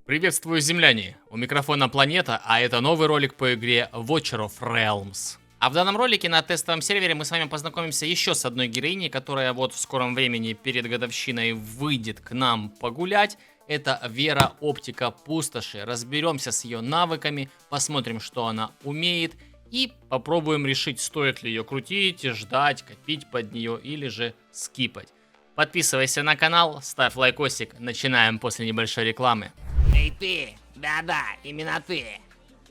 Приветствую, земляне! У микрофона Планета, а это новый ролик по игре Watcher of Realms. А в данном ролике на тестовом сервере мы с вами познакомимся еще с одной героиней, которая вот в скором времени перед годовщиной выйдет к нам погулять. Это Вера Оптика Пустоши. Разберемся с ее навыками, посмотрим, что она умеет, и попробуем решить, стоит ли ее крутить, ждать, копить под нее или же скипать. Подписывайся на канал, ставь лайкосик, начинаем после небольшой рекламы. Эй ты! Да-да, именно ты!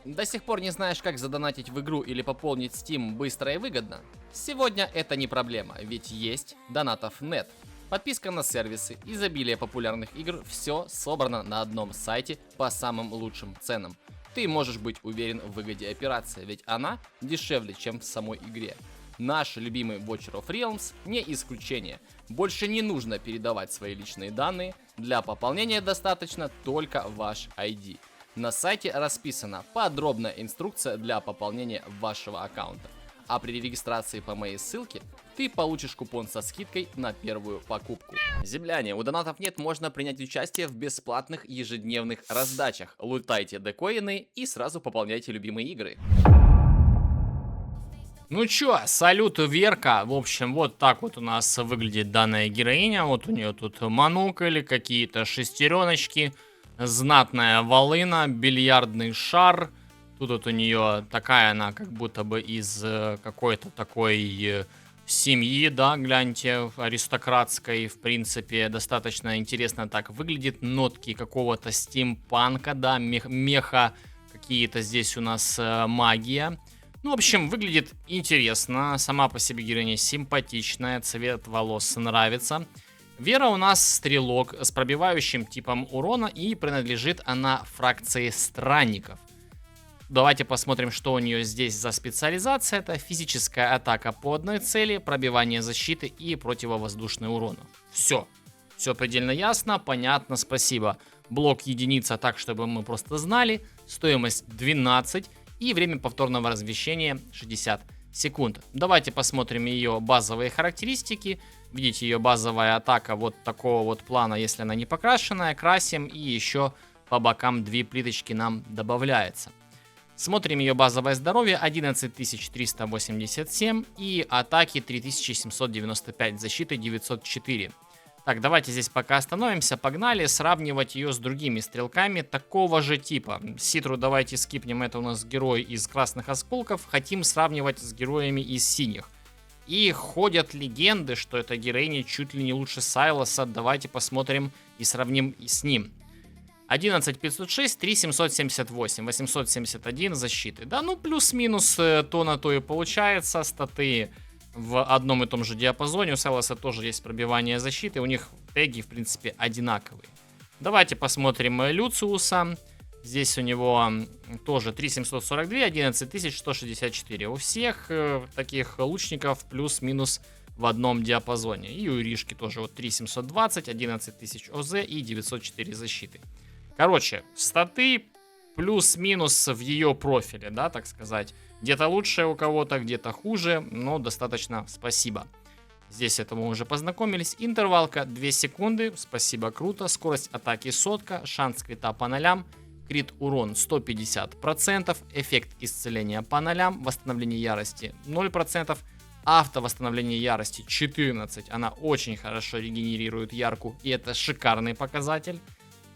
До сих пор не знаешь, как задонатить в игру или пополнить Steam быстро и выгодно? Сегодня это не проблема, ведь есть Donatов.net. Подписка на сервисы, изобилие популярных игр, все собрано на одном сайте по самым лучшим ценам. Ты можешь быть уверен в выгоде операции, ведь она дешевле, чем в самой игре. Наш любимый Watcher of Realms не исключение. Больше не нужно передавать свои личные данные, для пополнения достаточно только ваш ID. На сайте расписана подробная инструкция для пополнения вашего аккаунта. А при регистрации по моей ссылке ты получишь купон со скидкой на первую покупку. Земляне, у Donatов.net можно принять участие в бесплатных ежедневных раздачах. Лутайте декоины и сразу пополняйте любимые игры. Ну чё, салют, Верка. В общем, вот так вот у нас выглядит данная героиня. Вот у нее тут монокль, какие-то шестереночки, знатная волына, бильярдный шар. Тут вот у нее такая она, как будто бы из какой-то такой семьи, да, гляньте, аристократской. В принципе, достаточно интересно так выглядит. Нотки какого-то стимпанка, да, меха, какие-то здесь у нас магия. Ну, в общем, выглядит интересно. Сама по себе героиня симпатичная, цвет волос нравится. Вера у нас стрелок с пробивающим типом урона, и принадлежит она фракции странников. Давайте посмотрим, что у нее здесь за специализация. Это физическая атака по одной цели, пробивание защиты и противовоздушный урон. Все. Все предельно ясно, понятно, спасибо. Блок единица, так, чтобы мы просто знали. Стоимость 12. И время повторного размещения 60 секунд. Давайте посмотрим ее базовые характеристики. Видите, ее базовая атака вот такого вот плана, если она не покрашенная. Красим, и еще по бокам 2 плиточки нам добавляется. Смотрим ее базовое здоровье 11387 и атаки 3795, защиты 904. Так, давайте здесь пока остановимся, погнали сравнивать ее с другими стрелками такого же типа. Ситру давайте скипнем, это у нас герой из красных осколков, хотим сравнивать с героями из синих. И ходят легенды, что эта героиня чуть ли не лучше Сайлоса, давайте посмотрим и сравним с ним. 11506, 3778, 871 защиты. Да, ну плюс-минус то на то и получается, статы в одном и том же диапазоне. У Сайлоса тоже есть пробивание защиты. У них теги, в принципе, одинаковые. Давайте посмотрим Люциуса. Здесь у него тоже 3742, 11164. У всех таких лучников плюс-минус в одном диапазоне. И у Иришки тоже вот 3720, 11000 ОЗ и 904 защиты. Короче, статы плюс-минус в ее профиле, да, так сказать. Где-то лучше у кого-то, где-то хуже, но достаточно спасибо. Здесь это мы уже познакомились. Интервалка 2 секунды, спасибо, круто. Скорость атаки 100, шанс крита по нолям, крит урон 150%, эффект исцеления по нолям, восстановление ярости 0%, автовосстановление ярости 14%. Она очень хорошо регенерирует ярку, и это шикарный показатель.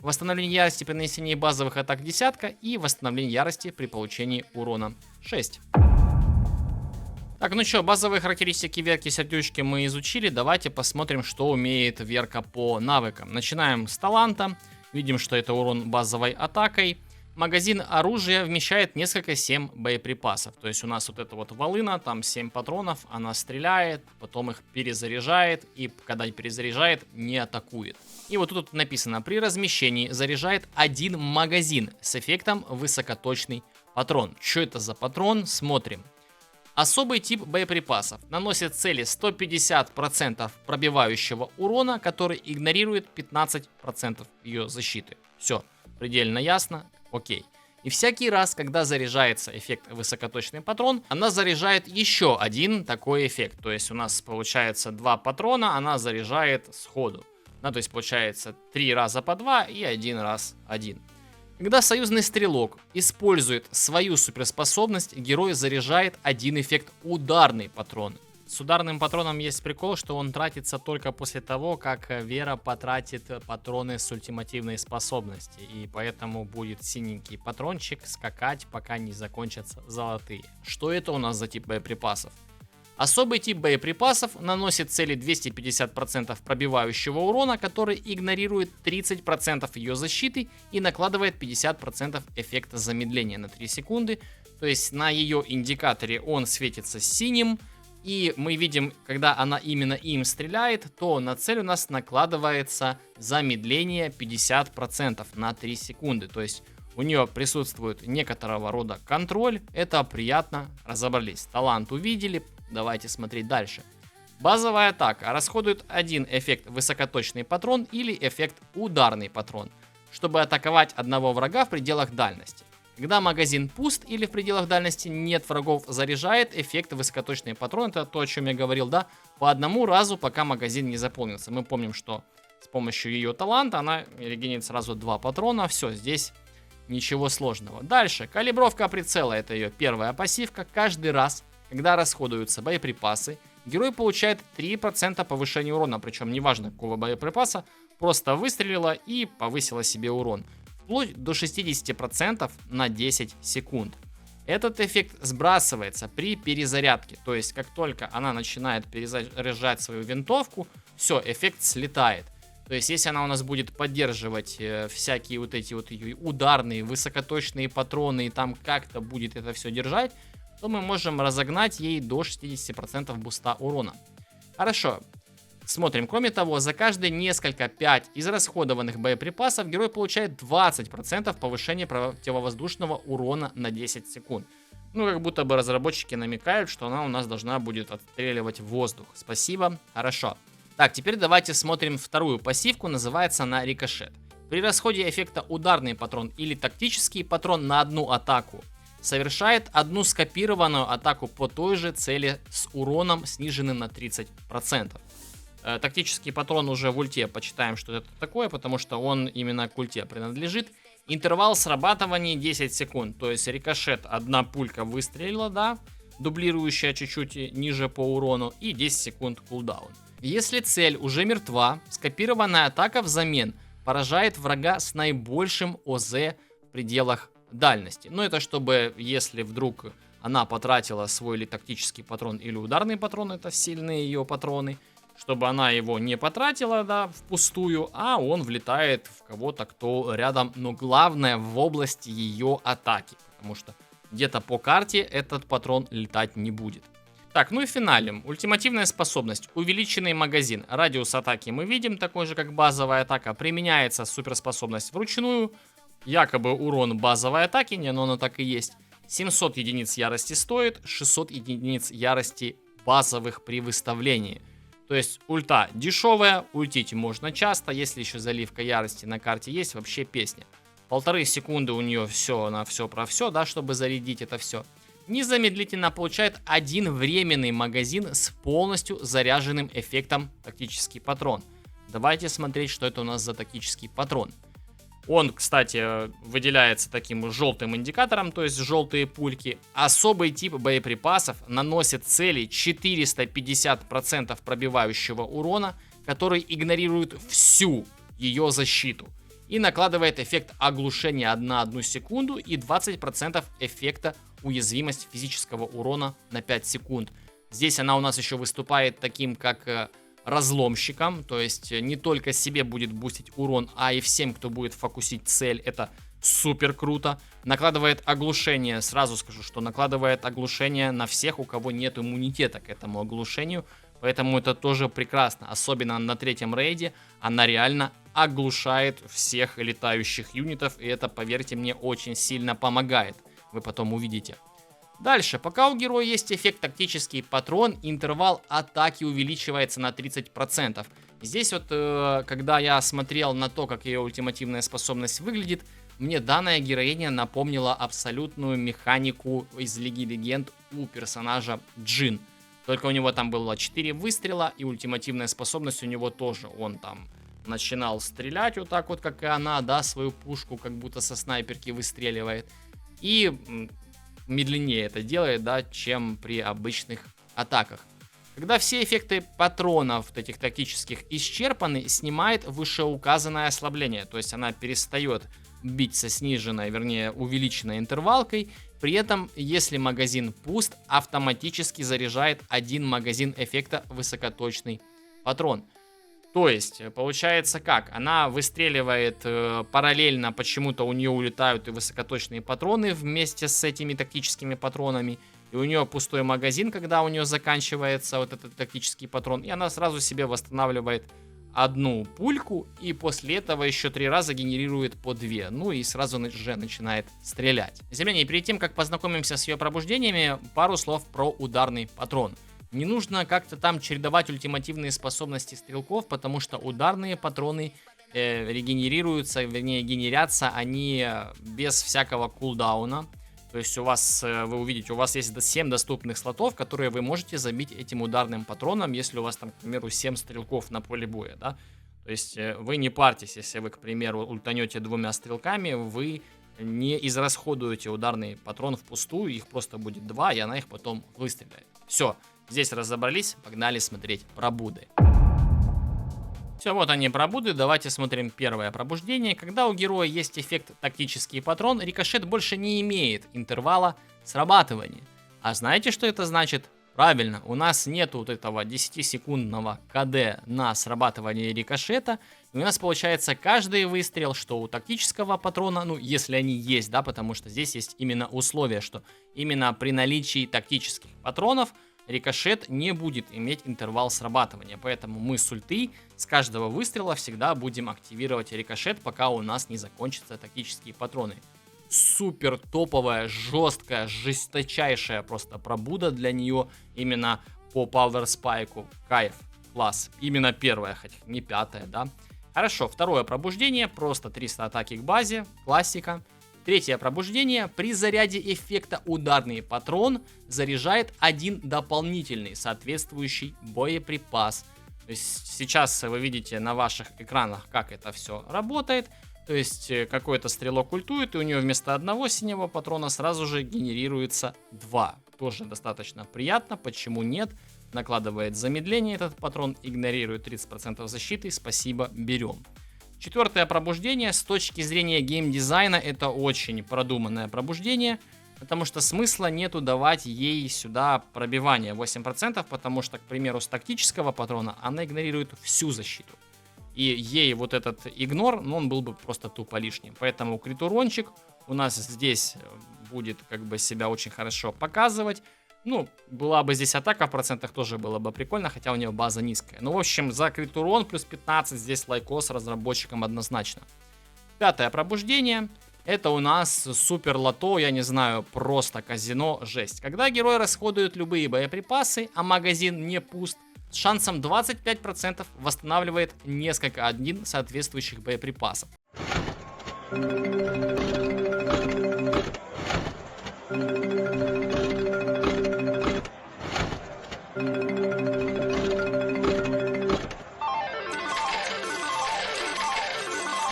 Восстановление ярости при нанесении базовых атак 10 и восстановление ярости при получении урона 6. Так, ну что, базовые характеристики Верки Сердючки мы изучили. Давайте посмотрим, что умеет Верка по навыкам. Начинаем с таланта. Видим, что это урон базовой атакой. Магазин оружия вмещает несколько 7 боеприпасов. То есть у нас вот эта вот волына, там 7 патронов, она стреляет, потом их перезаряжает, и когда перезаряжает, не атакует. И вот тут написано, при размещении заряжает 1 магазин с эффектом высокоточный патрон. Что это за патрон? Смотрим. Особый тип боеприпасов. Наносит цели 150% пробивающего урона, который игнорирует 15% ее защиты. Все, предельно ясно. Окей. И всякий раз, когда заряжается эффект высокоточный патрон, она заряжает еще один такой эффект. То есть у нас получается 2 патрона, она заряжает сходу. Да, то есть получается 3 раза по 2 и 1 раз 1. Когда союзный стрелок использует свою суперспособность, герой заряжает один эффект ударный патрон. С ударным патроном есть прикол, что он тратится только после того, как Вера потратит патроны с ультимативной способности. И поэтому будет синенький патрончик скакать, пока не закончатся золотые. Что это у нас за тип боеприпасов? Особый тип боеприпасов наносит цели 250% пробивающего урона, который игнорирует 30% ее защиты и накладывает 50% эффекта замедления на 3 секунды. То есть на ее индикаторе он светится синим, и мы видим, когда она именно им стреляет, то на цель у нас накладывается замедление 50% на 3 секунды. То есть у нее присутствует некоторого рода контроль, это приятно, разобрались. Талант увидели, давайте смотреть дальше. Базовая атака расходует один эффект высокоточный патрон или эффект ударный патрон, чтобы атаковать одного врага в пределах дальности. Когда магазин пуст или в пределах дальности нет врагов, заряжает эффект высокоточный патрон. Это то, о чем я говорил, да, по одному разу, пока магазин не заполнился. Мы помним, что с помощью ее таланта она регенерирует сразу 2 патрона. Все, здесь ничего сложного. Дальше, калибровка прицела, это ее первая пассивка. Каждый раз, когда расходуются боеприпасы, герой получает 3% повышения урона. Причем неважно какого боеприпаса, просто выстрелила и повысила себе урон. Вплоть до 60% на 10 секунд. Этот эффект сбрасывается при перезарядке. То есть, как только она начинает перезаряжать свою винтовку, все, эффект слетает. То есть, если она у нас будет поддерживать всякие вот эти вот ее ударные, высокоточные патроны и там как-то будет это все держать, то мы можем разогнать ей до 60% буста урона. Хорошо. Смотрим. Кроме того, за каждые несколько 5 израсходованных боеприпасов герой получает 20% повышения противовоздушного урона на 10 секунд. Ну, как будто бы разработчики намекают, что она у нас должна будет отстреливать воздух. Спасибо. Хорошо. Так, теперь давайте смотрим вторую пассивку. Называется она рикошет. При расходе эффекта ударный патрон или тактический патрон на одну атаку совершает одну скопированную атаку по той же цели с уроном, сниженным на 30%. Тактический патрон уже в ульте почитаем, что это такое, потому что он именно к ульте принадлежит. Интервал срабатывания 10 секунд, то есть рикошет, одна пулька выстрелила, да, дублирующая чуть-чуть ниже по урону, и 10 секунд кулдаун. Если цель уже мертва, скопированная атака взамен поражает врага с наибольшим ОЗ в пределах дальности. Но это чтобы, если вдруг она потратила свой или тактический патрон, или ударный патрон, это сильные ее патроны, чтобы она его не потратила, да, впустую, а он влетает в кого-то, кто рядом, но главное в области ее атаки, потому что где-то по карте этот патрон летать не будет. Так, ну и финалем. Ультимативная способность. Увеличенный магазин. Радиус атаки мы видим, такой же как базовая атака. Применяется суперспособность вручную. Якобы урон базовой атаки, не, но оно так и есть. 700 единиц ярости стоит, 600 единиц ярости базовых при выставлении. То есть ульта дешевая, ультить можно часто, если еще заливка ярости на карте есть, вообще песня. 1,5 секунды у нее все на все про все, да, чтобы зарядить это все. Незамедлительно получает один временный магазин с полностью заряженным эффектом тактический патрон. Давайте смотреть, что это у нас за тактический патрон. Он, кстати, выделяется таким желтым индикатором, то есть желтые пульки. Особый тип боеприпасов наносит цели 450% пробивающего урона, который игнорирует всю ее защиту. И накладывает эффект оглушения на 1 секунду и 20% эффекта уязвимость физического урона на 5 секунд. Здесь она у нас еще выступает таким как разломщиком, то есть не только себе будет бустить урон, а и всем, кто будет фокусить цель. Это супер круто. Накладывает оглушение, сразу скажу, что накладывает оглушение на всех, у кого нет иммунитета к этому оглушению. Поэтому это тоже прекрасно, особенно на 3-м рейде. Она реально оглушает всех летающих юнитов, и это, поверьте мне, очень сильно помогает. Вы потом увидите. Дальше, пока у героя есть эффект тактический патрон, интервал атаки увеличивается на 30%. Здесь вот, когда я смотрел на то, как ее ультимативная способность выглядит, мне данная героиня напомнила абсолютную механику из Лиги Легенд у персонажа Джин. Только у него там было 4 выстрела, и ультимативная способность у него тоже. Он там начинал стрелять вот так вот, как и она, да, свою пушку, как будто со снайперки выстреливает. И медленнее это делает, да, чем при обычных атаках. Когда все эффекты патронов вот этих тактических исчерпаны, снимает вышеуказанное ослабление. То есть она перестает бить со сниженной, вернее, увеличенной интервалкой. При этом, если магазин пуст, автоматически заряжает один магазин эффекта высокоточный патрон. То есть, получается как? Она выстреливает параллельно, почему-то у нее улетают и высокоточные патроны вместе с этими тактическими патронами. И у нее пустой магазин, когда у нее заканчивается вот этот тактический патрон. И она сразу себе восстанавливает одну пульку. И после этого еще 3 раза генерирует по 2. Ну и сразу же начинает стрелять. Земляне, перед тем, как познакомимся с ее пробуждениями, пару слов про ударный патрон. Не нужно как-то там чередовать ультимативные способности стрелков, потому что ударные патроны регенерируются, вернее генерятся они без всякого кулдауна. То есть у вас, вы увидите, у вас есть 7 доступных слотов, которые вы можете забить этим ударным патроном, если у вас там, к примеру, 7 стрелков на поле боя, да. То есть вы не парьтесь, если вы, к примеру, ультанете 2 стрелками, вы не израсходуете ударный патрон впустую, их просто будет 2, и она их потом выстреляет. Все. Здесь разобрались, погнали смотреть пробуды. Все, вот они пробуды, давайте смотрим первое пробуждение. Когда у героя есть эффект тактический патрон, рикошет больше не имеет интервала срабатывания. А знаете, что это значит? Правильно, у нас нет вот этого 10-секундного КД на срабатывание рикошета. И у нас получается каждый выстрел, что у тактического патрона, ну если они есть, да, потому что здесь есть именно условие, что именно при наличии тактических патронов рикошет не будет иметь интервал срабатывания, поэтому мы с ульты с каждого выстрела всегда будем активировать рикошет, пока у нас не закончатся тактические патроны. Супер топовая, жесткая, жесточайшая просто пробуда для нее именно по Power Spike. Кайф, класс. Именно первая, хотя не 5-я, да. Хорошо, второе пробуждение, просто 300 атаки к базе, классика. Третье пробуждение. При заряде эффекта ударный патрон заряжает один дополнительный соответствующий боеприпас. То есть сейчас вы видите на ваших экранах, как это все работает. То есть какой-то стрелок ультует, и у него вместо одного синего патрона сразу же генерируется 2. Тоже достаточно приятно, почему нет? Накладывает замедление этот патрон, игнорирует 30% защиты, спасибо, берем. Четвертое пробуждение, с точки зрения геймдизайна, это очень продуманное пробуждение, потому что смысла нету давать ей сюда пробивание 8%, потому что, к примеру, с тактического патрона она игнорирует всю защиту. И ей вот этот игнор, ну, он был бы просто тупо лишним. Поэтому критурончик у нас здесь будет как бы себя очень хорошо показывать. Ну, была бы здесь атака в процентах, тоже было бы прикольно, хотя у нее база низкая. Ну, в общем, за крит урон плюс 15 здесь лайкос разработчикам однозначно. Пятое пробуждение. Это у нас супер лото, я не знаю, просто казино, жесть. Когда герой расходует любые боеприпасы, а магазин не пуст, с шансом 25% восстанавливает несколько один соответствующих боеприпасов.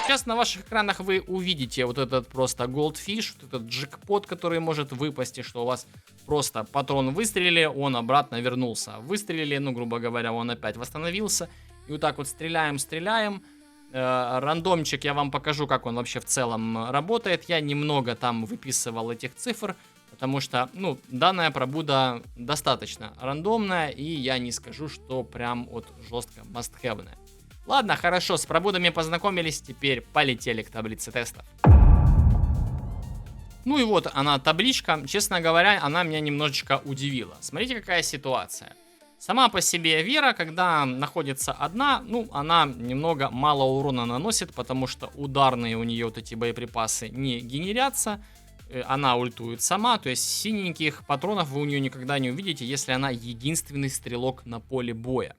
Сейчас на ваших экранах вы увидите вот этот просто goldfish, вот этот джекпот, который может выпасть, что у вас просто патрон выстрелили, он обратно вернулся. Выстрелили, ну, грубо говоря, он опять восстановился. И вот так вот стреляем. Рандомчик, я вам покажу, как он вообще в целом работает. Я немного там выписывал этих цифр, потому что, ну, данная пробуда достаточно рандомная, и я не скажу, что прям вот жестко must-have-ная. Ладно, хорошо, с пробудами познакомились, теперь полетели к таблице тестов. Ну и вот она, табличка. Честно говоря, она меня немножечко удивила. Смотрите, какая ситуация. Сама по себе Вера, когда находится одна, ну, она немного мало урона наносит, потому что ударные у нее вот эти боеприпасы не генерятся. Она ультует сама, то есть синеньких патронов вы у нее никогда не увидите, если она единственный стрелок на поле боя.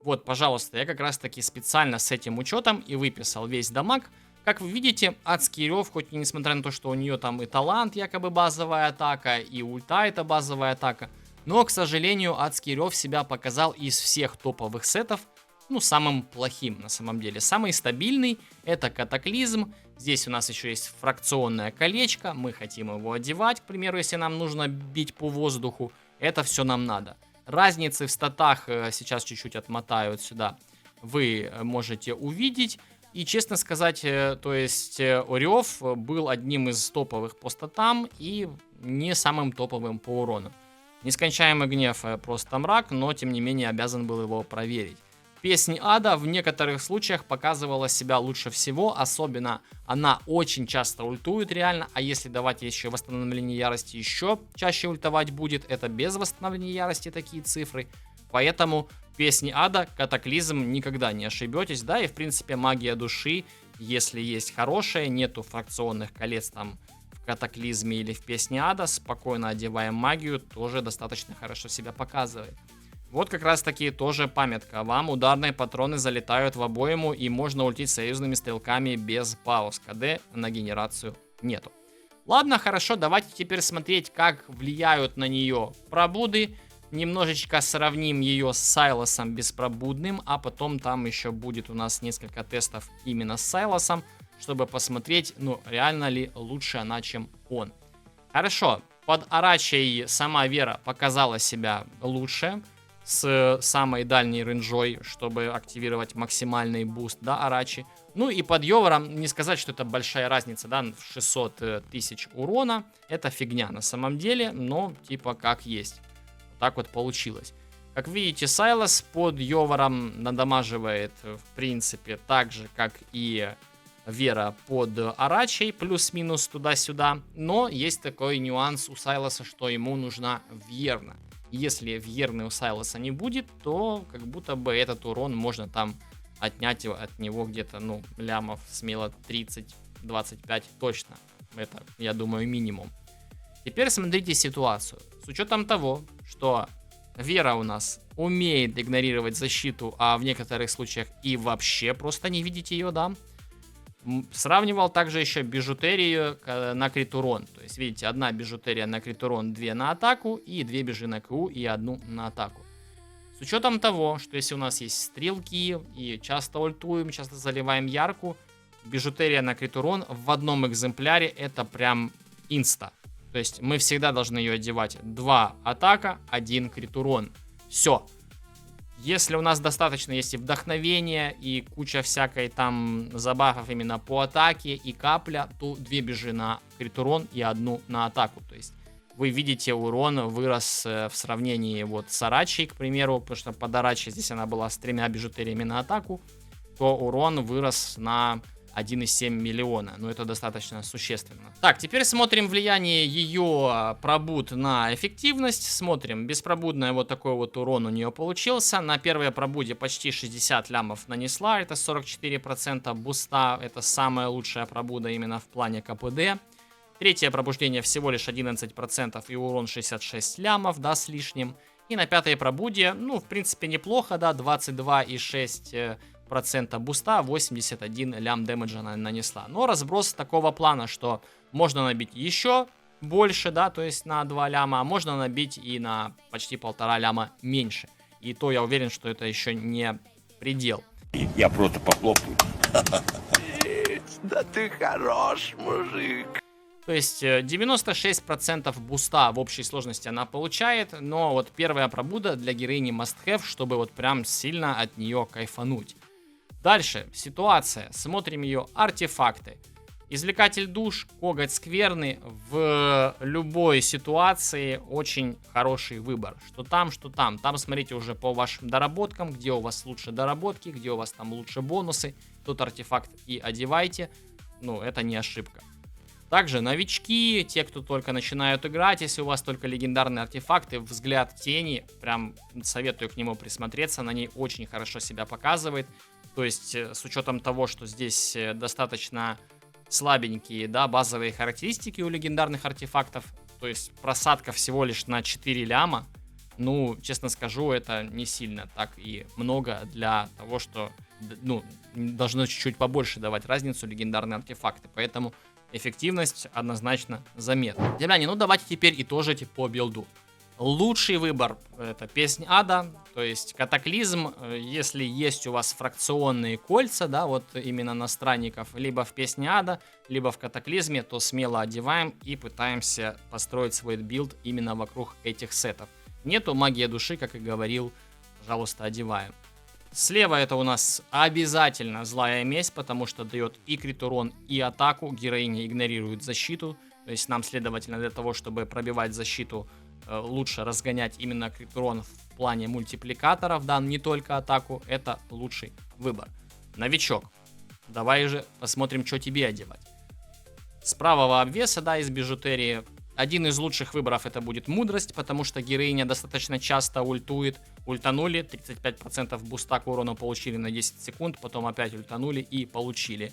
Вот, пожалуйста, я как раз таки специально с этим учетом и выписал весь дамаг. Как вы видите, адский рев, хоть и несмотря на то, что у нее там и талант якобы базовая атака, и ульта это базовая атака, но, к сожалению, адский рев себя показал из всех топовых сетов ну, самым плохим на самом деле. Самый стабильный это Катаклизм. Здесь у нас еще есть фракционное колечко. Мы хотим его одевать, к примеру, если нам нужно бить по воздуху. Это все нам надо. Разницы в статах сейчас чуть-чуть отмотаю сюда. Вы можете увидеть. И, честно сказать, то есть Орев был одним из топовых по статам и не самым топовым по урону. Нескончаемый гнев просто мрак, но, тем не менее, обязан был его проверить. Песнь Ада в некоторых случаях показывала себя лучше всего, особенно она очень часто ультует реально, а если давать еще восстановление ярости, еще чаще ультовать будет, это без восстановления ярости такие цифры, поэтому Песни Ада, Катаклизм, никогда не ошибетесь, да, и в принципе магия души, если есть хорошая, нету фракционных колец там в Катаклизме или в Песне Ада, спокойно одеваем магию, тоже достаточно хорошо себя показывает. Вот как раз таки тоже памятка вам. Ударные патроны залетают в обойму и можно ультить союзными стрелками без пауз. КД на генерацию нету. Ладно, хорошо, давайте теперь смотреть, как влияют на нее пробуды. Немножечко сравним ее с Сайлосом беспробудным, а потом там еще будет у нас несколько тестов именно с Сайлосом, чтобы посмотреть, ну, реально ли лучше она, чем он. Хорошо, под Арачей сама Вера показала себя лучше, с самой дальней рейнджой, чтобы активировать максимальный буст, да, Арачи. Ну и под Йовором, не сказать, что это большая разница, да, в 600 тысяч урона, это фигня на самом деле, но типа как есть. Так вот получилось. Как видите, Сайлос под Йовором надамаживает, в принципе, так же, как и Вера под Арачей, плюс-минус туда-сюда. Но есть такой нюанс у Сайлоса, что ему нужна Вьерна. Если Вьерны у Сайлоса не будет, то как будто бы этот урон можно там отнять от него где-то, ну, лямов смело 30-25 точно. Это, я думаю, минимум. Теперь смотрите ситуацию. С учетом того, что Вера у нас умеет игнорировать защиту, а в некоторых случаях и вообще просто не видеть ее, да. Сравнивал также еще бижутерию на крит урон. То есть, видите, одна бижутерия на крит урон, 2 на атаку, и 2 бижи на КУ и 1 на атаку. С учетом того, что если у нас есть стрелки, и часто ультуем, часто заливаем ярку, бижутерия на крит урон в одном экземпляре это прям инста. То есть мы всегда должны ее одевать. 2 атака, 1 крит урон. Все. Если у нас достаточно есть и вдохновения, и куча всякой там забафов именно по атаке, и капля, то 2 бежи на крит урон и 1 на атаку. То есть вы видите, урон вырос в сравнении вот с Арачей, к примеру, потому что под Арачей здесь она была с 3 бижутериями на атаку, то урон вырос на 1,7 миллиона. Ну, это достаточно существенно. Так, теперь смотрим влияние ее пробуд на эффективность. Смотрим, беспробудная вот такой вот урон у нее получился. На первой пробуде почти 60 лямов нанесла. Это 44% буста. Это самая лучшая пробуда именно в плане КПД. Третье пробуждение всего лишь 11% и урон 66 лямов, да, с лишним. И на пятой пробуде, ну, в принципе, неплохо, да, 22,6% буста, 81 лям дэмэджа она нанесла. Но разброс такого плана, что можно набить еще больше, да, то есть на 2 ляма, а можно набить и на почти 1,5 ляма меньше. И то я уверен, что это еще не предел. Я просто похлопаю. Да ты хорош, мужик. То есть 96% буста в общей сложности она получает, но вот первая пробуда для героини must have, чтобы вот прям сильно от нее кайфануть. Дальше ситуация, смотрим ее артефакты. Извлекатель душ, коготь скверны, в любой ситуации очень хороший выбор. Что там, что там. Там смотрите уже по вашим доработкам, где у вас лучше доработки, где у вас там лучше бонусы. Тот артефакт и одевайте. Ну, это не ошибка. Также новички, те, кто только начинают играть, если у вас только легендарные артефакты, взгляд тени, прям советую к нему присмотреться, на ней очень хорошо себя показывает. То есть с учетом того, что здесь достаточно слабенькие, да, базовые характеристики у легендарных артефактов, то есть просадка всего лишь на 4 ляма, ну, честно скажу, это не сильно так и много для того, что, ну, должно чуть-чуть побольше давать разницу легендарные артефакты, поэтому эффективность однозначно заметна. Земляне, ну давайте теперь итожить по билду. Лучший выбор это Песнь Ада, то есть Катаклизм. Если есть у вас фракционные кольца, да, вот именно на странников, либо в Песне Ада, либо в Катаклизме, то смело одеваем и пытаемся построить свой билд именно вокруг этих сетов. Нету Магия Души, как и говорил, пожалуйста, одеваем. Слева это у нас обязательно Злая Месть, потому что дает и крит урон, и атаку. Героиня игнорирует защиту. То есть нам, следовательно, для того, чтобы пробивать защиту, лучше разгонять именно крит урон в плане мультипликаторов, да, не только атаку. Это лучший выбор. Новичок. Давай же посмотрим, что тебе одевать. С правого обвеса, да, из бижутерии. Один из лучших выборов это будет Мудрость, потому что героиня достаточно часто ультует. Ультанули, 35% буста к урону получили на 10 секунд, потом опять ультанули и получили.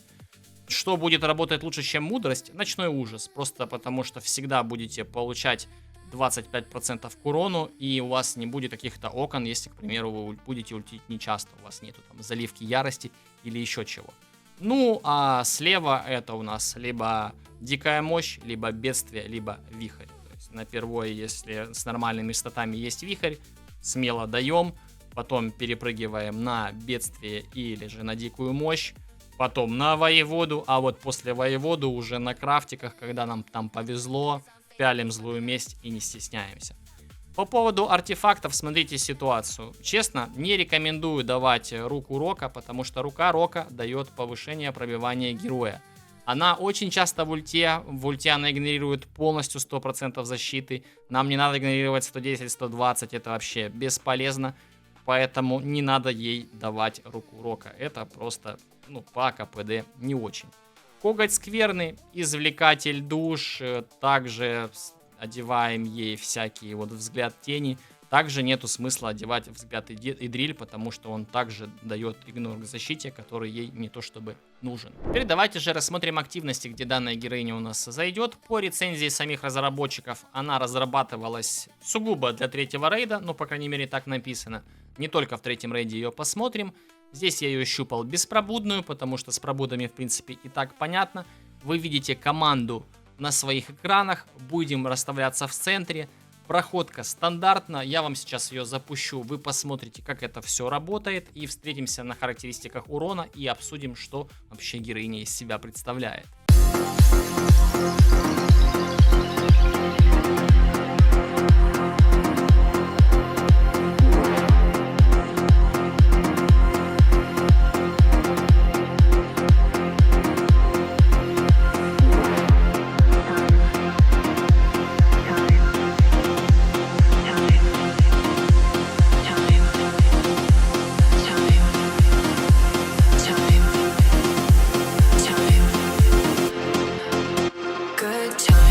Что будет работать лучше, чем Мудрость? Ночной Ужас. Просто потому что всегда будете получать 25% к урону, и у вас не будет каких-то окон, если, к примеру, вы будете ультить нечасто, у вас нету там заливки ярости или еще чего. Ну, а слева это у нас либо Дикая Мощь, либо Бедствие, либо Вихрь. То есть на первой, если с нормальными статами есть Вихрь, смело даем, потом перепрыгиваем на Бедствие или же на Дикую Мощь, потом на Воеводу, а вот после Воеводу уже на крафтиках, когда нам там повезло, пялим Злую Месть и не стесняемся. По поводу артефактов, смотрите ситуацию. Честно, не рекомендую давать Руку Рока, потому что Рука Рока дает повышение пробивания героя. Она очень часто в ульте она игнорирует полностью 100% защиты. Нам не надо игнорировать 110-120, это вообще бесполезно. Поэтому не надо ей давать Руку Рока. Это просто, ну, по КПД не очень. Коготь Скверны, Извлекатель душ, также одеваем ей всякие вот Взгляд Тени. Также нету смысла одевать Взгляд Идриль, потому что он также дает игнор к защите, который ей не то чтобы нужен. Теперь давайте же рассмотрим активности, где данная героиня у нас зайдет. По рецензии самих разработчиков, она разрабатывалась сугубо для третьего рейда, ну, по крайней мере, так написано. Не только в третьем рейде ее посмотрим. Здесь я ее щупал беспробудную, потому что с пробудами, в принципе, и так понятно. Вы видите команду на своих экранах, будем расставляться в центре. Проходка стандартна, я вам сейчас ее запущу, вы посмотрите, как это все работает, и встретимся на характеристиках урона и обсудим, что вообще героиня из себя представляет. Good time.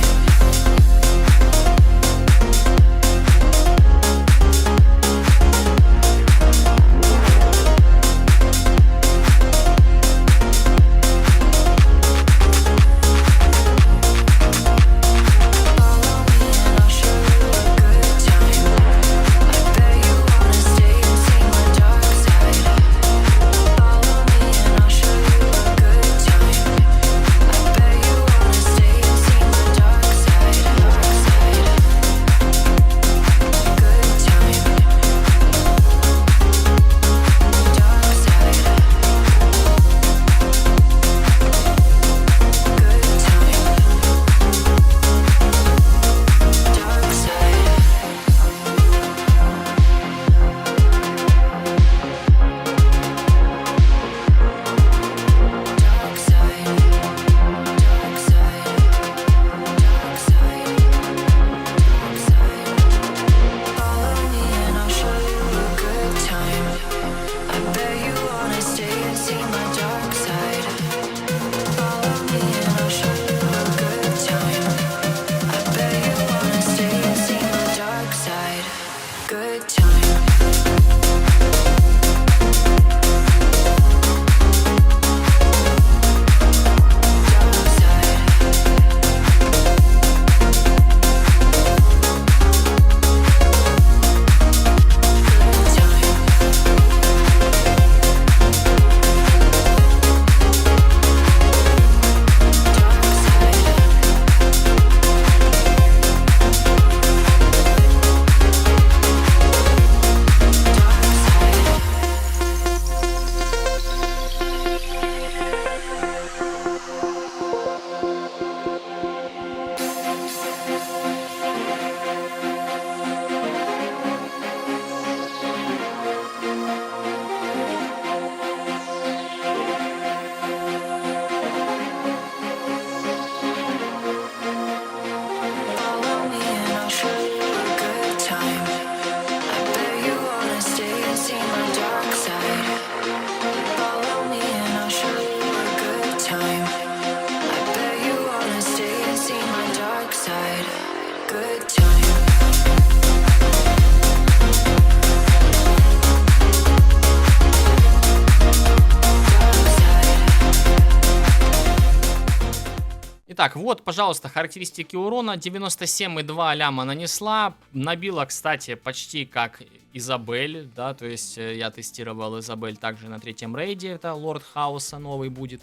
Итак, вот, пожалуйста, характеристики урона. 97,2 ляма нанесла. Набила, кстати, почти как Изабель, да, то есть я тестировал Изабель также на третьем рейде, это Лорд Хаоса новый будет.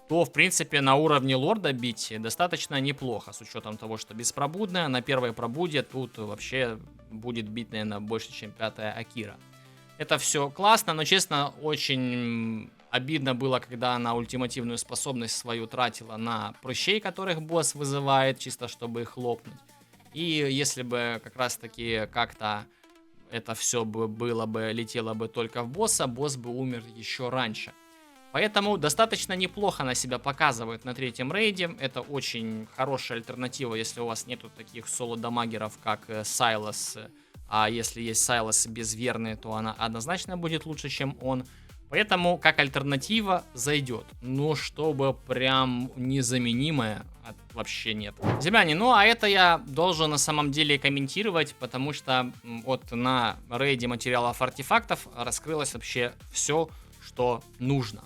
То, в принципе, на уровне лорда бить достаточно неплохо, с учетом того, что беспробудная. На первой пробуде тут вообще будет бить, наверное, больше, чем 5-я Акира. Это все классно, но, честно, очень обидно было, когда она ультимативную способность свою тратила на прыщей, которых босс вызывает, чисто чтобы их лопнуть. И если бы как раз-таки как-то это все было бы, летело бы только в босса, босс бы умер еще раньше. Поэтому достаточно неплохо она себя показывает на третьем рейде. Это очень хорошая альтернатива, если у вас нету таких соло-дамагеров, как Сайлас. А если есть Сайлас безверный, то она однозначно будет лучше, чем он. Поэтому как альтернатива зайдет. Но чтобы прям незаменимая, вообще нет. Земляне, ну а это я должен на самом деле комментировать, потому что вот на рейде материалов артефактов раскрылось вообще все, что нужно.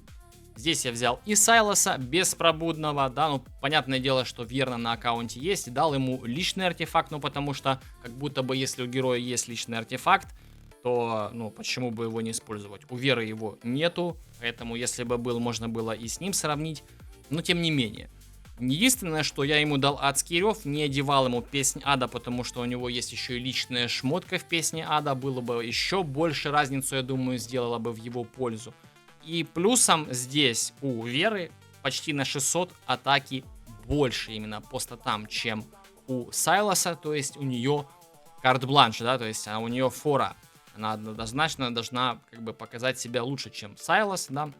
Здесь я взял и Сайлоса беспробудного, да, ну, понятное дело, что верно на аккаунте есть, дал ему личный артефакт, ну, потому что, как будто бы, если у героя есть личный артефакт, то, ну, почему бы его не использовать? У Веры его нету, поэтому, если бы был, можно было и с ним сравнить, но, тем не менее. Единственное, что я ему дал адский рев, не одевал ему песнь ада, потому что у него есть еще и личная шмотка в песне ада, было бы еще больше разницу, я думаю, сделала бы в его пользу. И плюсом здесь у Веры почти на 600 атаки больше именно по статам, чем у Сайлоса, то есть у нее карт-бланш, да, то есть у нее фора. Она однозначно должна как бы показать себя лучше, чем Сайлос, да.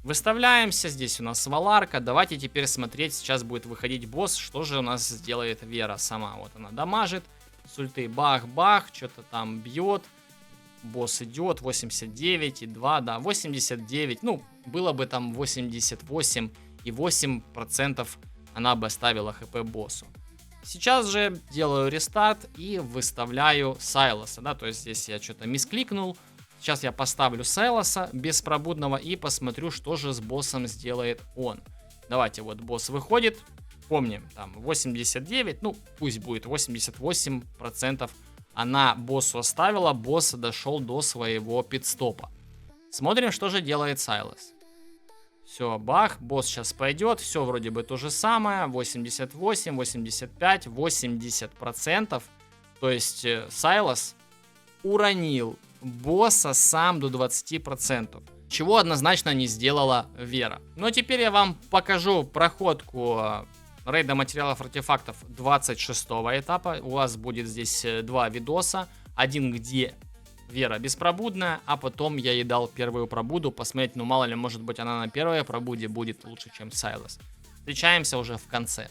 Выставляемся, здесь у нас Валарка, давайте теперь смотреть, сейчас будет выходить босс, что же у нас сделает Вера сама. Вот она дамажит, с ульты бах-бах, что-то там бьет. Босс идет, 89,2, да, 89, ну, было бы там 88,8% она бы оставила хп боссу. Сейчас же делаю рестарт и выставляю Сайлоса, да, то есть здесь я что-то мискликнул. Сейчас я поставлю Сайлоса беспробудного и посмотрю, что же с боссом сделает он. Давайте, вот босс выходит, помним, там 89, ну, пусть будет 88%. Она боссу оставила, босс дошел до своего пидстопа. Смотрим, что же делает Сайлос. Все, бах, босс сейчас пойдет, все вроде бы то же самое, 88, 85, 80%. То есть Сайлос уронил босса сам до 20%. Чего однозначно не сделала Вера. Но теперь я вам покажу проходку рейда материалов артефактов 26 этапа. У вас будет здесь два видоса. Один, где Вера беспробудная, а потом я ей дал первую пробуду. Посмотреть, ну мало ли, может быть она на первой пробуде будет лучше, чем Сайлос. Встречаемся уже в конце.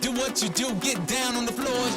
Do what you do, get down on the floor.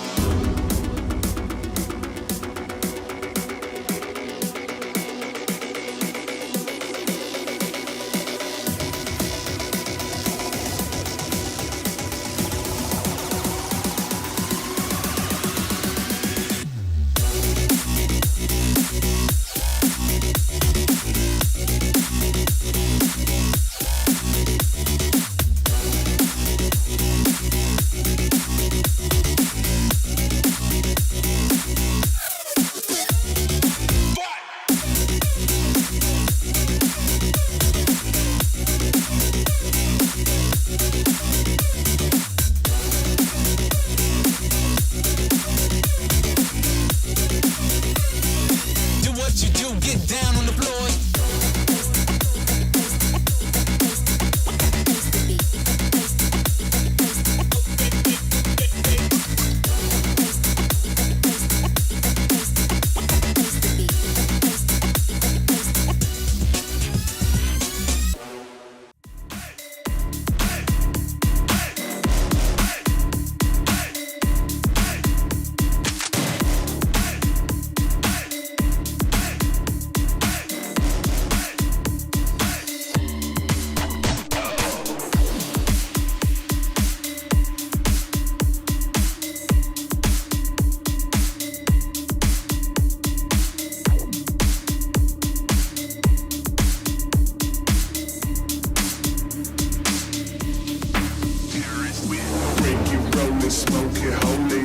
smoke it holy.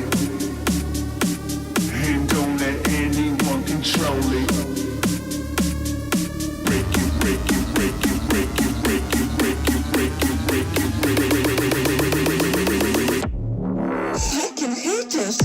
And don't let anyone control it. Break it, break it, break it, break it, break it, break it, break it, break it, break it, break it. I can hate this.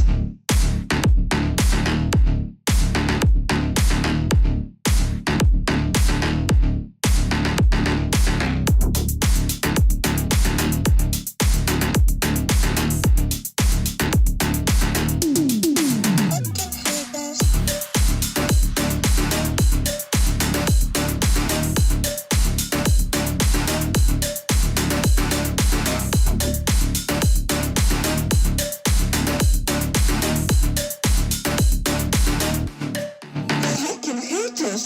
I can hate this.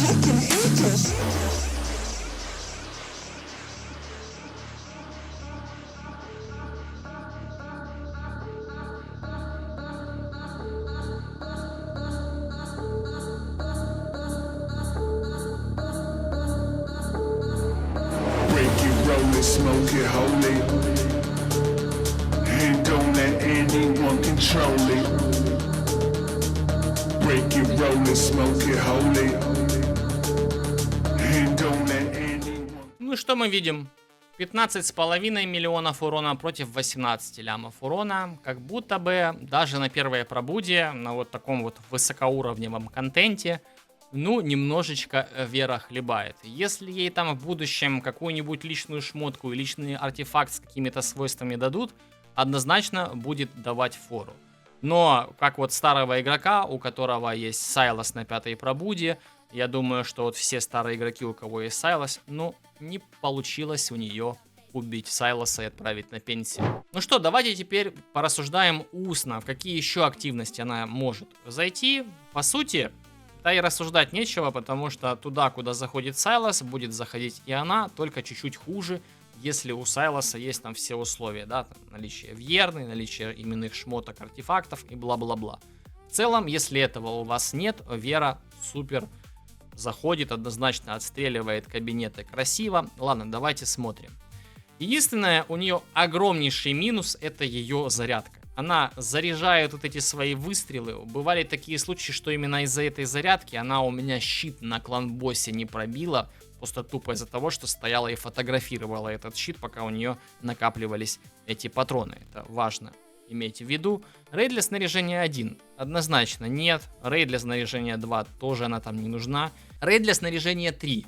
I can hate this. Break it, roll it, smoke it holy. And don't let anyone control it. Break it, roll it, smoke it holy. And don't let anyone. Ну и что мы видим? 15,5 миллионов урона против 18 лямов урона. Как будто бы даже на первое пробудие, на вот таком вот высокоуровневом контенте, ну, немножечко Вера хлебает. Если ей там в будущем какую-нибудь личную шмотку и личный артефакт с какими-то свойствами дадут, однозначно будет давать фору. Но, как вот старого игрока, у которого есть Сайлас на пятой пробуде, я думаю, что вот все старые игроки, у кого есть Сайлас, ну, не получилось у нее убить Сайласа и отправить на пенсию. Ну что, давайте теперь порассуждаем устно, в какие еще активности она может зайти. По сути, да и рассуждать нечего, потому что туда, куда заходит Сайлас, будет заходить и она, только чуть-чуть хуже, если у Сайласа есть там все условия, да, там, наличие вьерны, наличие именных шмоток, артефактов и бла-бла-бла. В целом, если этого у вас нет, Вера супер заходит, однозначно отстреливает кабинеты красиво. Ладно, давайте смотрим. Единственное, у нее огромнейший минус — это ее зарядка. Она заряжает вот эти свои выстрелы. Бывали такие случаи, что именно из-за этой зарядки она у меня щит на клан-боссе не пробила. Просто тупо из-за того, что стояла и фотографировала этот щит, пока у нее накапливались эти патроны. Это важно иметь в виду. Рейд для снаряжения 1. Однозначно нет. Рейд для снаряжения 2. Тоже она там не нужна. Рейд для снаряжения 3.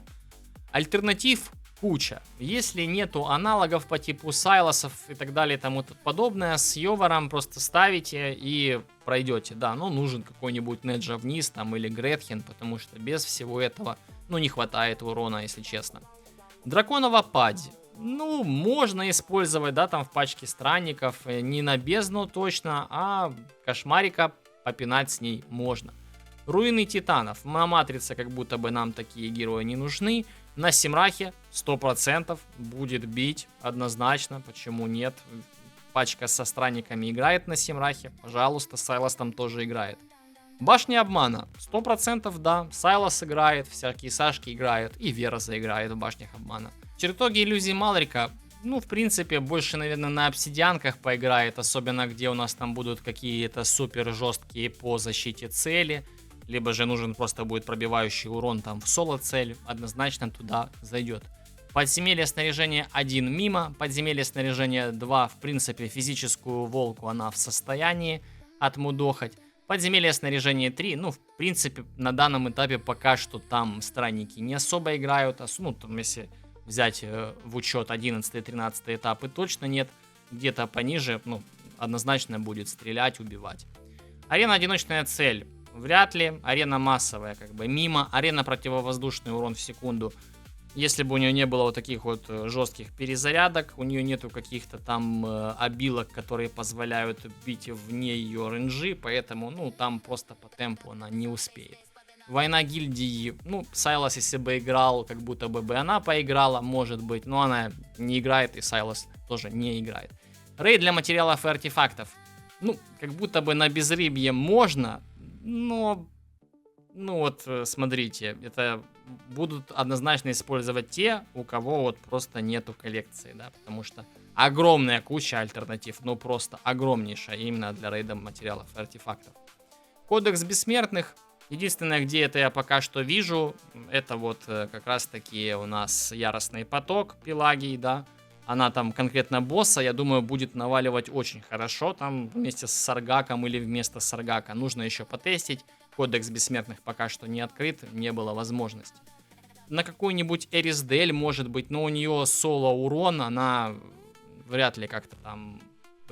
Альтернатив куча. Если нету аналогов по типу Сайласов и так далее и тому подобное, с Йоваром просто ставите и пройдете. Да, ну нужен какой-нибудь Неджа вниз там или Гретхен, потому что без всего этого, ну, не хватает урона, если честно. Драконова пади. Ну, можно использовать, да, там в пачке странников, не на бездну точно, а кошмарика попинать с ней можно. Руины титанов. На матрице как будто бы нам такие герои не нужны. На Симрахе 100% будет бить, однозначно, почему нет. Пачка со странниками играет на Симрахе, пожалуйста, Сайлас там тоже играет. Башня обмана, 100% да, Сайлас играет, всякие Сашки играют, и Вера заиграет в башнях обмана. Чертоги иллюзий Малрика, ну, в принципе, больше, наверное, на обсидианках поиграет, особенно где у нас там будут какие-то супер жесткие по защите цели, либо же нужен просто будет пробивающий урон там в соло цель, однозначно туда зайдет. Подземелье снаряжения 1 мимо, подземелье снаряжения 2, в принципе, физическую волку она в состоянии отмудохать. Подземелье снаряжения 3, ну, в принципе, на данном этапе пока что там странники не особо играют, ну, там, если взять в учет 11-13 этапы, точно нет, где-то пониже, ну, однозначно будет стрелять, убивать. Арена одиночная цель, вряд ли, арена массовая, как бы, мимо, арена противовоздушный урон в секунду. Если бы у нее не было вот таких вот жестких перезарядок, у нее нету каких-то там обилок, которые позволяют бить вне ее ренджи, поэтому, ну, там просто по темпу она не успеет. Война гильдии, ну, Сайлас, если бы играл, как будто бы она поиграла, может быть, но она не играет, и Сайлас тоже не играет. Рейд для материалов и артефактов. Ну, как будто бы на безрыбье можно, но... Ну вот, смотрите, это будут однозначно использовать те, у кого вот просто нету коллекции, да, потому что огромная куча альтернатив, ну просто огромнейшая именно для рейда материалов и артефактов. Кодекс бессмертных. Единственное, где это я пока что вижу, это вот как раз таки у нас яростный поток Пелагии, да. Она там конкретно босса, я думаю, будет наваливать очень хорошо, там вместе с Саргаком или вместо Саргака. Нужно еще потестить. Кодекс бессмертных пока что не открыт, не было возможности. На какую-нибудь Эрисдель, может быть, но у нее соло-урон, она вряд ли как-то там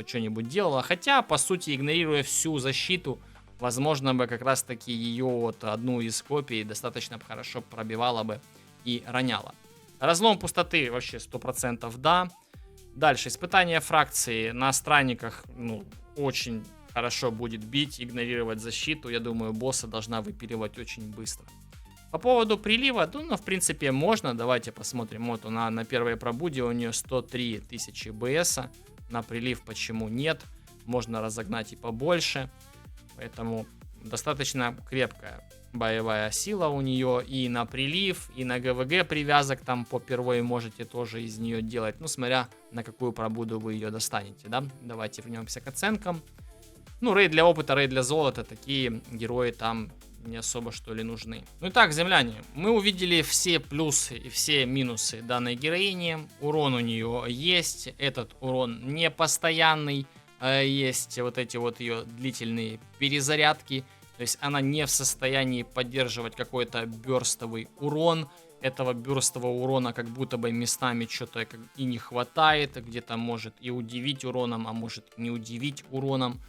что-нибудь делала. Хотя, по сути, игнорируя всю защиту, возможно бы как раз-таки ее вот одну из копий достаточно хорошо пробивала бы и роняла. Разлом пустоты вообще 100% да. Дальше, испытание фракции на странниках, ну, очень... хорошо будет бить, игнорировать защиту. Я думаю, босса должна выпиливать очень быстро. По поводу прилива, ну, в принципе, можно. Давайте посмотрим. Вот она на первой пробуде, у нее 103 тысячи БС. На прилив почему нет? Можно разогнать и побольше. Поэтому достаточно крепкая боевая сила у нее. И на прилив, и на ГВГ привязок там по первой можете тоже из нее делать. Ну, смотря на какую пробуду вы ее достанете, да. Давайте вернемся к оценкам. Ну, рейд для опыта, рейд для золота, такие герои там не особо что ли нужны. Ну и так, земляне, мы увидели все плюсы и все минусы данной героини. Урон у нее есть, этот урон не постоянный, есть вот эти вот ее длительные перезарядки. То есть она не в состоянии поддерживать какой-то бёрстовый урон. Этого бёрстового урона как будто бы местами что-то и не хватает. Где-то может и удивить уроном, а может не удивить уроном.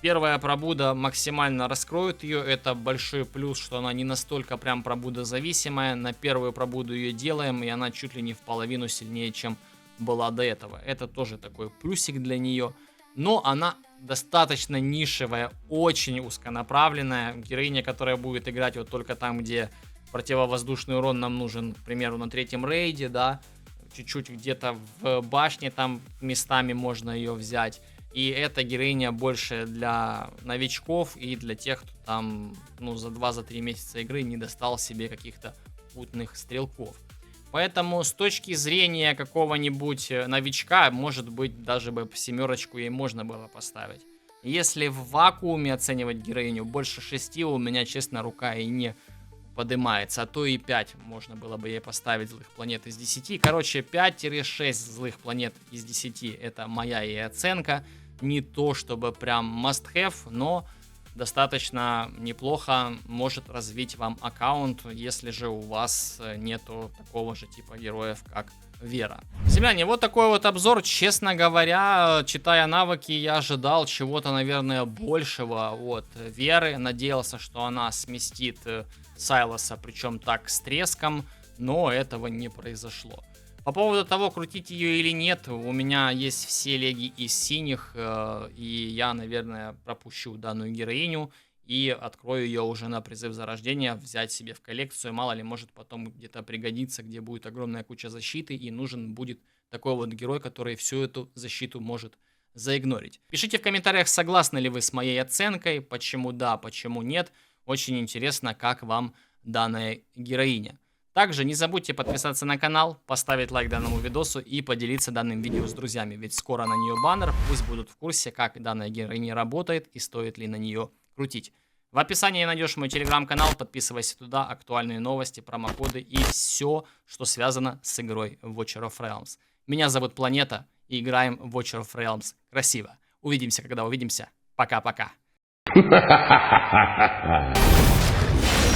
Первая пробуда максимально раскроет ее, это большой плюс, что она не настолько прям пробуда зависимая. На первую пробуду ее делаем, и она чуть ли не в половину сильнее, чем была до этого. Это тоже такой плюсик для нее, но она достаточно нишевая, очень узконаправленная. Героиня, которая будет играть вот только там, где противовоздушный урон нам нужен, к примеру, на третьем рейде, да, чуть-чуть где-то в башне там местами можно ее взять. И эта героиня больше для новичков и для тех, кто там, ну, за 2-3 месяца игры не достал себе каких-то путных стрелков. Поэтому с точки зрения какого-нибудь новичка, может быть, даже бы 7 ей можно было поставить. Если в вакууме оценивать героиню, больше 6 у меня, честно, рука и не поднимается. А то и 5 можно было бы ей поставить злых планет из 10. Короче, 5-6 злых планет из 10 это моя и оценка. Не то чтобы прям must have, но достаточно неплохо может развить вам аккаунт, если же у вас нету такого же типа героев, как Вера. Земляне, вот такой вот обзор. Честно говоря, читая навыки, я ожидал чего-то, наверное, большего от Веры. Надеялся, что она сместит Сайлоса, причем так с треском, но этого не произошло. По поводу того, крутить ее или нет, у меня есть все леги из синих, и я, наверное, пропущу данную героиню и открою ее уже на призыв зарождения, взять себе в коллекцию. Мало ли, может потом где-то пригодится, где будет огромная куча защиты, и нужен будет такой вот герой, который всю эту защиту может заигнорить. Пишите в комментариях, согласны ли вы с моей оценкой, почему да, почему нет. Очень интересно, как вам данная героиня. Также не забудьте подписаться на канал, поставить лайк данному видосу и поделиться данным видео с друзьями, ведь скоро на нее баннер, пусть будут в курсе, как данная героиня работает и стоит ли на нее крутить. В описании найдешь мой телеграм-канал, подписывайся туда, актуальные новости, промокоды и все, что связано с игрой Watcher of Realms. Меня зовут Планета и играем в Watcher of Realms красиво. Увидимся, когда увидимся. Пока-пока.